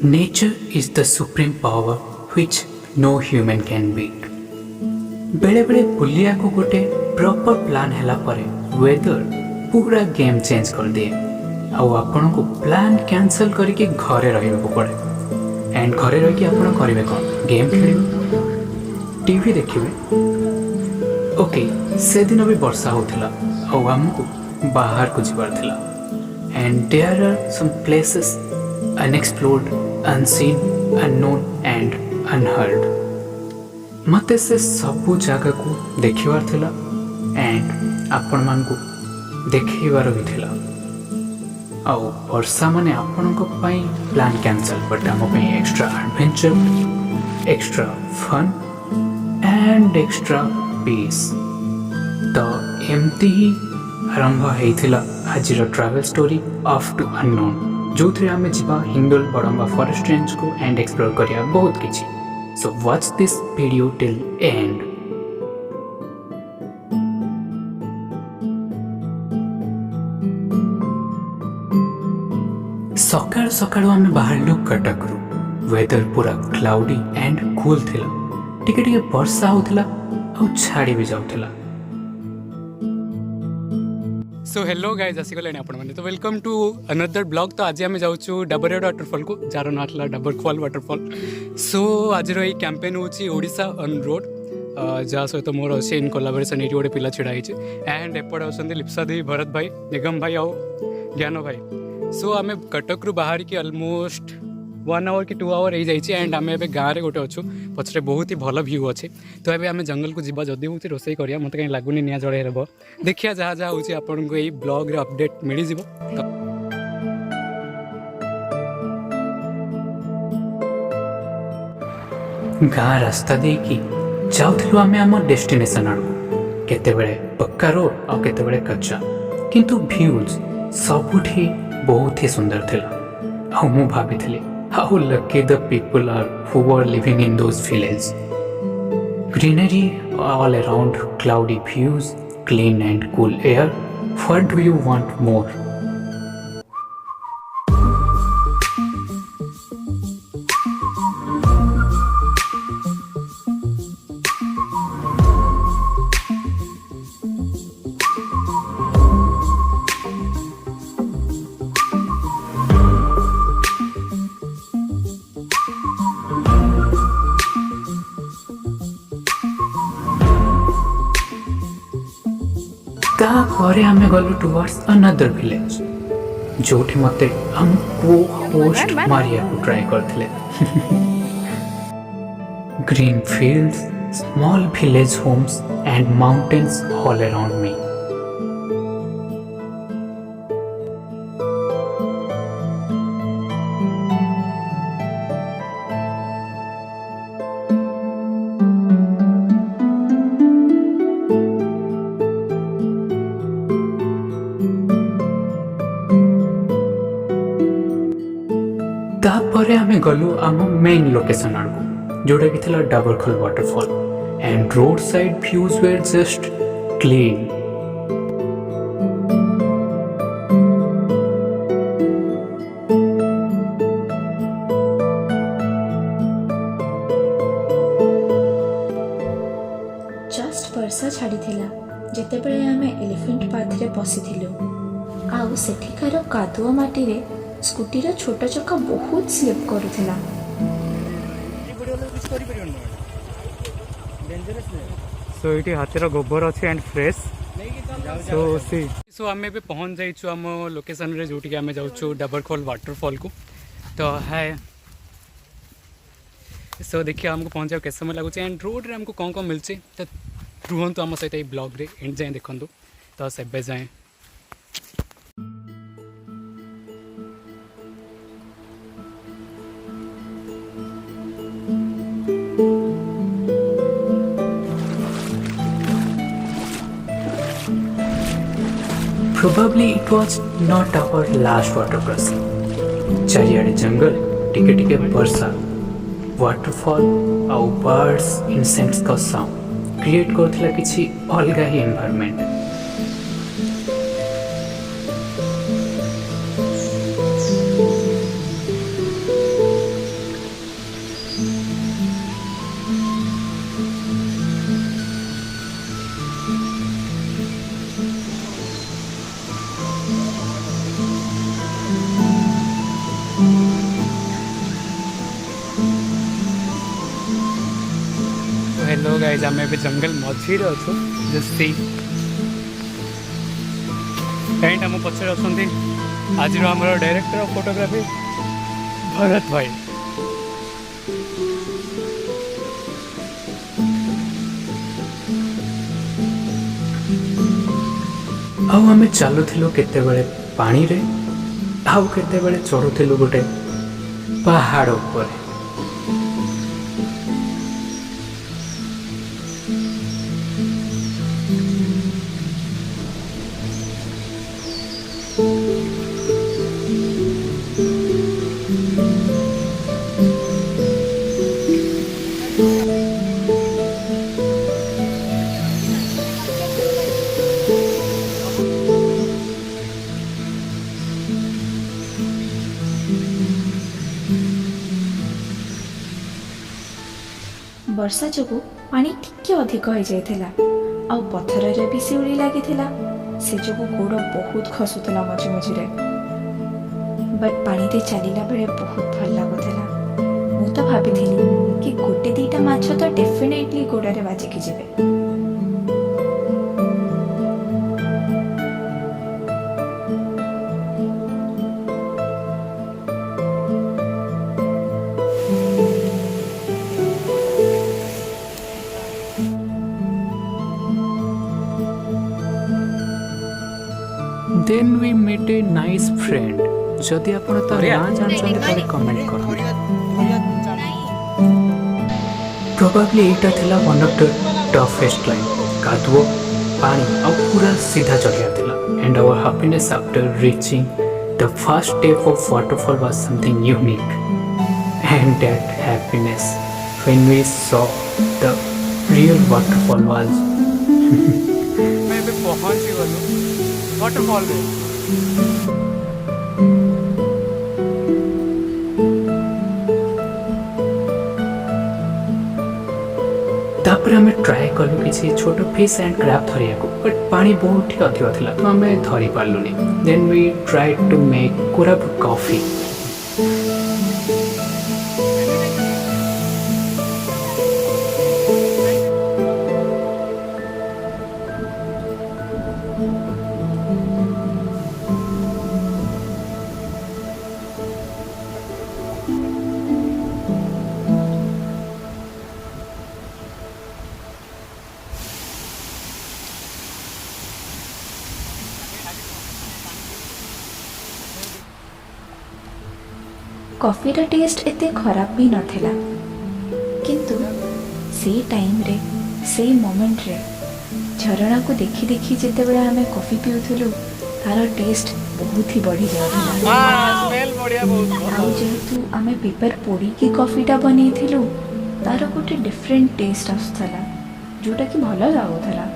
Nature is the supreme power which no human can beat. बेले बेले बुलिया को गोटे प्रॉपर प्लान हैला परे वेदर पूरा गेम चेंज कर दिए आउ आपण को प्लान कैंसल करके घरे रहिबा को पड़े एंड घरे रही आपण करिवे कोन गेम खेलिबे टीवी देखिबे ओके से दिन भी वर्षा होथिला आउ हमको बाहर को जिबार थिला and there are some places unexplored, unseen, unknown and unheard. मते से सबू जगह को देखिबार थिला एंड आपण मान को देखिबार भी थिला आउ वर्षा माने आपण को पई प्लान कैंसल बट हम पे extra adventure extra fun and extra peace तो एमती ही आरंभ हेइथिला आजिर travel story of to unknown जो थे आम जा हिंदोल बड़ंबा फॉरेस्ट रेंज को एंड एक्सप्लोर करिया बहुत किछि so watch this video till end सकाळ सकाळ आम बाहर कटक रु वेदर पूरा क्लाउडी एंड कूल थिला टिके टिके वर्षा होथिला आ छाड़ी भी जाउथिला सो हेलो गाइज आसीगले आपण मैंने तो वेलकम टू अनदर ब्लॉग तो आज आम जाऊँ डाबरयाड वाटरफॉल को जार ना था डाबरखोल वाटरफॉल सो आज ये कैंपेन होशा ऑन रोड जहाँ सहित मोर अच्छे इन कोलाबोरेशन ये गोटे पिला छिड़ा एंड एपटे अच्छा लिप्सा देवी भरत भाई निगम भाई आउ ज्ञान भाई सो आम कटक रु बाहर की अलमोस्ट 1 आवर कि 2 आवर हो जाइए एंड आम ए गाँव में गोटे अच्छु पचरे बहुत ही भल व्यू अच्छे तो ये आम जंगल को जीवा जदि हूँ रोसे करिया मत कहीं लगुनि निआ जड़े हे देखिया जहाँ जहाँ हूँ आपन को यही ब्लॉग रे अपडेट मिल जिवो गाँ रास्ता देकी जाउथिलु आमे आम डेस्टिनेशन आड़को केतेबेले पक्का रोड और केतेबेले कच्चा किंतु व्यूज सबुठी बहुत ही सुंदर थिला आ मु भाबिथिली how lucky the people are who are living in those villages. Greenery all around, cloudy views, clean and cool air. What do you want more? तापर आमे गलु टुवर्ड्स अनदर विलेज जोठी मते हमको होस्ट मारिया को ट्राई करथिले green fields small village homes and mountains all around me तापर आमे गलु आम main location आड़को जोटा कि थिला Dabarkhol waterfall and road side views were just clean just वर्षा छाड़ी थिला जेते बेले आमे एलिफेंट पाथ रे पसिथिलु आउ सेठिकार कादुआ माटी रे स्कूटी रा छोटा चक्का बहुत स्लिप करूथिला सो ये हाथीर गोबर अच्छे एंड फ्रेश सो आम ए पहुँच जाइए आम लोकेशन रे जोटी आम जाऊँ डाबरखोल वाटरफॉल को तो है सो देखिए आमको पहुँचा कैसे समय लगुच एंड रोड रे आमको कौन कौन मिलचे तो रुहतु आम सहित ब्लॉग रे एंड जाए देखु तो से जाए Probably it was not our last water crossing. चारियाडे जंगल टिके टिके वर्षा वाटरफॉल आउ बर्ड्स इंसेक्ट्स का साउंड क्रिएट करथिला किछि अलगा ही एनवायरनमेंट गाइज आम ए जंगल मझीरे अच्छु जस्ट सी एंड आम पछरे अच्छा आज आम डायरेक्टर ऑफ फोटोग्राफी भरत भाई। आउ आमे चलुथिलु केतेबेले पानी रे आउ केतेबेले चढ़ुथिलु गोटे पहाड़ ऊपर। ବର୍ଷା ଯୋଗୁଁ ପାଣି ଟିକେ ଅଧିକ ହୋଇଯାଇଥିଲା ଆଉ ପଥରରେ ବି ଶିଉଳି ଲାଗିଥିଲା। ସେ ଯୋଗୁଁ ଗୋଡ଼ ବହୁତ ଖସୁଥିଲା ମଝି ମଝିରେ, ବଟ୍ ପାଣିରେ ଚାଲିଲା ବେଳେ ବହୁତ ଭଲ ଲାଗୁଥିଲା। ମୁଁ ତ ଭାବିଥିଲି କି ଗୋଟେ ଦିଟା ମାଛ ତ ଡେଫିନେଟଲି ଗୋଡ଼ରେ ବାଜିକି ଯିବେ। Then we met a nice friend. जदि आपण तो ना जानछन तले कमेंट करो। Probably एटा थिला one of the toughest line. कादुओ पानी और पूरा सीधा चढ़िया थिला। And our happiness after reaching the first step of waterfall was something unique. And that happiness when we saw the real waterfall was मैं भी पहुंच ही गलो वाटरफॉल में। तापर आमे ट्राए कलु किसी छोट फिश एंड क्रैब धरिया को, बट पानी बहुत ही अधिक थिला तो आमे धरि पारलुनी। Then we tried to make Koraput coffee. कॉफीर टेस्ट एते खराब भी नथिला, किंतु से टाइम रे से मोमेंट रे झरणा को देखी देखी जेते बेले आमे कॉफी पिउथुलु तार टेस्ट बहुत ही बढ़ी जाउथला। स्मेल बढ़िया बहुत। आउ जेतु आमे पेपर पोड़ी की कॉफीटा बनेइथिलु तार गोटे डिफरेंट टेस्ट आसथला जोटा कि भलो लाଗୁथला।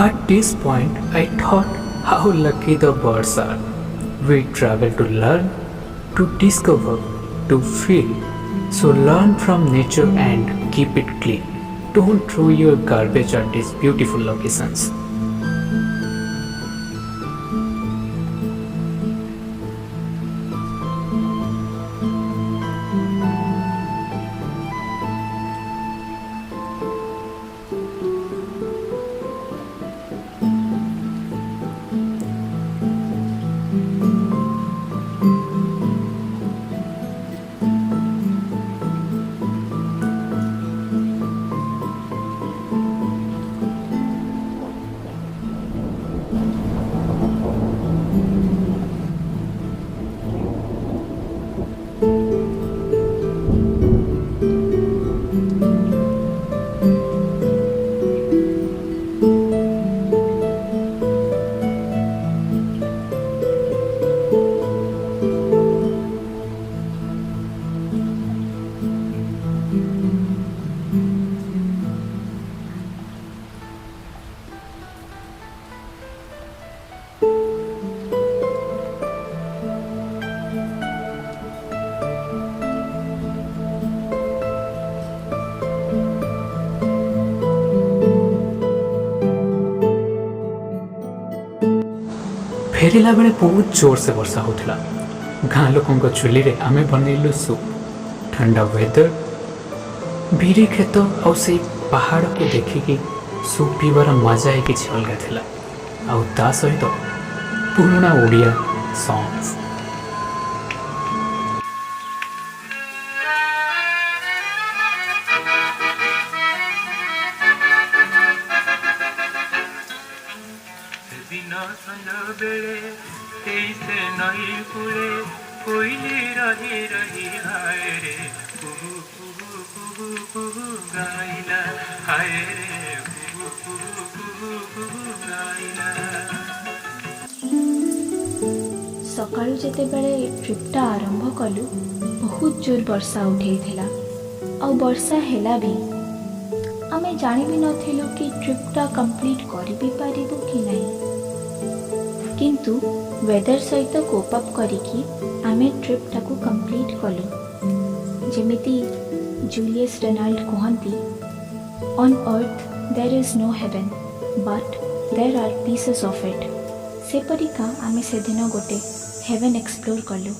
At this point, I thought how lucky the birds are. We travel to learn, to discover, to feel. So learn from nature and keep it clean. Don't throw your garbage at these beautiful locations. फेरिला बेले बहुत जोर से वर्षा होता गाँ लोकों चुली रे आमे बनइलु सूप ठंडा वेदर बीरी खेत आउ से पहाड़ को देखिकी सूप पीबार मजा ही किसी अलग थिला आउ ता सहित पुराना ओडिया सॉन्ग्स दिन संज बेले तेईसे नई कुले कोयली रही रही हाय रे कुहू कुहू कुहू कुहू गाइला हाय रे कुहू कुहू कुहू कुहू गाइला। सकाळु जेतेबेले ट्रिपटा आरंभ कलु बहुत जोर वर्षा उठेइथिला और वर्षा हेला भी आमे जानि भी नथिलु कि ट्रिपटा कंप्लीट करि भी पारिबु कि नहीं किंतु वेदर सहित कोप अप करिकी आमे ट्रिपटा को कंप्लीट कलु जेमिति जूलियस रेनाल्ड कहंती on earth there is no heaven but there are pieces of it सेपरिका आमे से दिन गोटे हेवन एक्सप्लोर कलु।